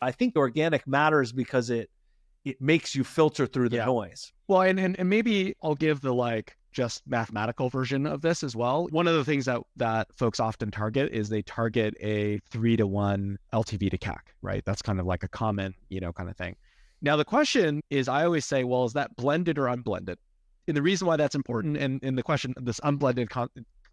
I think organic matters because it makes you filter through the noise. Well, and maybe I'll give the just mathematical version of this as well. One of the things that folks often target is they target a 3-to-1 LTV to CAC, right? That's kind of like a common, kind of thing. Now, the question is, I always say, well, is that blended or unblended? And the reason why that's important, and the question, this unblended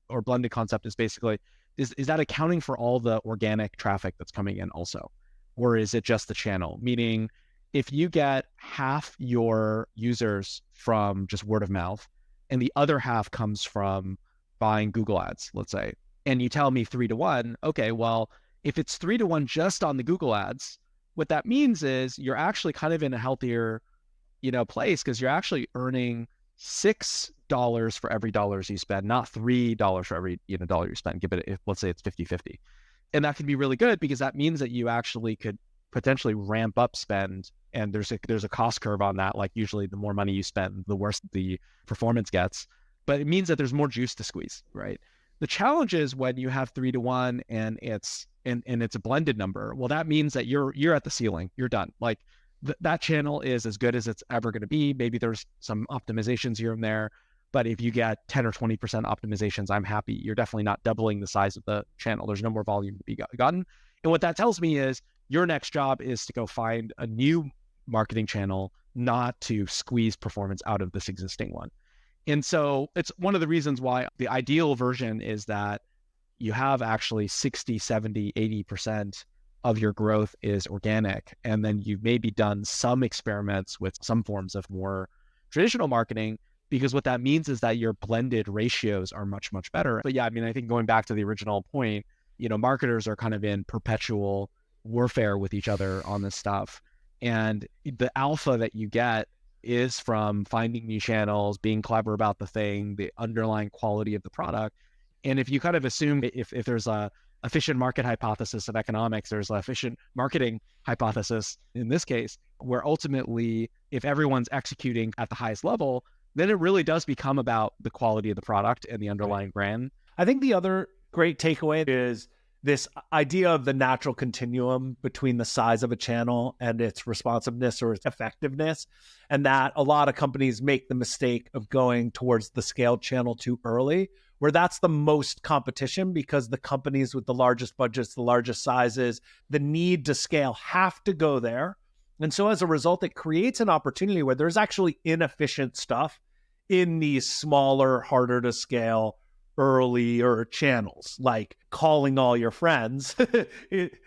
or blended concept is basically, is that accounting for all the organic traffic that's coming in also? Or is it just the channel? Meaning, if you get half your users from just word of mouth, and the other half comes from buying Google ads, let's say, and you tell me 3-to-1, okay, well, if it's 3-to-1 just on the Google ads, what that means is you're actually kind of in a healthier, place, because you're actually earning $6 for every dollars you spend, not $3 for every dollar you spend. Give it, let's say it's 50-50. And that can be really good because that means that you actually could potentially ramp up spend. And there's a cost curve on that. Like usually the more money you spend, the worse the performance gets. But it means that there's more juice to squeeze, right? The challenge is when you have 3-to-1 and it's a blended number. Well, that means that you're at the ceiling. You're done. Like that channel is as good as it's ever going to be. Maybe there's some optimizations here and there, but if you get 10 or 20% optimizations, I'm happy. You're definitely not doubling the size of the channel. There's no more volume to be gotten. And what that tells me is your next job is to go find a new marketing channel, not to squeeze performance out of this existing one. And so it's one of the reasons why the ideal version is that you have actually 60, 70, 80% of your growth is organic. And then you've maybe done some experiments with some forms of more traditional marketing, because what that means is that your blended ratios are much, much better. But yeah, I mean, I think going back to the original point, marketers are kind of in perpetual warfare with each other on this stuff. And the alpha that you get is from finding new channels, being clever about the thing, the underlying quality of the product. And if you kind of assume if there's a efficient market hypothesis of economics, there's an efficient marketing hypothesis in this case, where ultimately, if everyone's executing at the highest level, then it really does become about the quality of the product and the underlying brand. I think the other great takeaway is this idea of the natural continuum between the size of a channel and its responsiveness or its effectiveness, and that a lot of companies make the mistake of going towards the scaled channel too early, where that's the most competition because the companies with the largest budgets, the largest sizes, the need to scale have to go there. And so as a result, it creates an opportunity where there's actually inefficient stuff in these smaller, harder to scale earlier channels, like calling all your friends.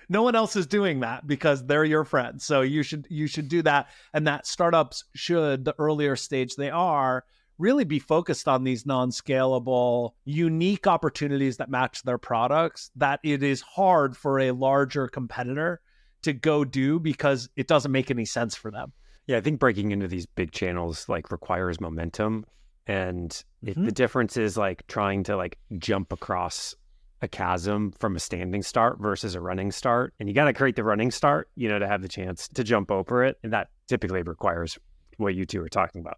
No one else is doing that because they're your friends. So you should do that. And that startups should, the earlier stage they are, really be focused on these non-scalable, unique opportunities that match their products that it is hard for a larger competitor to go do because it doesn't make any sense for them. Yeah, I think breaking into these big channels requires momentum. And if the difference is trying to jump across a chasm from a standing start versus a running start, and you got to create the running start, to have the chance to jump over it. And that typically requires what you two are talking about.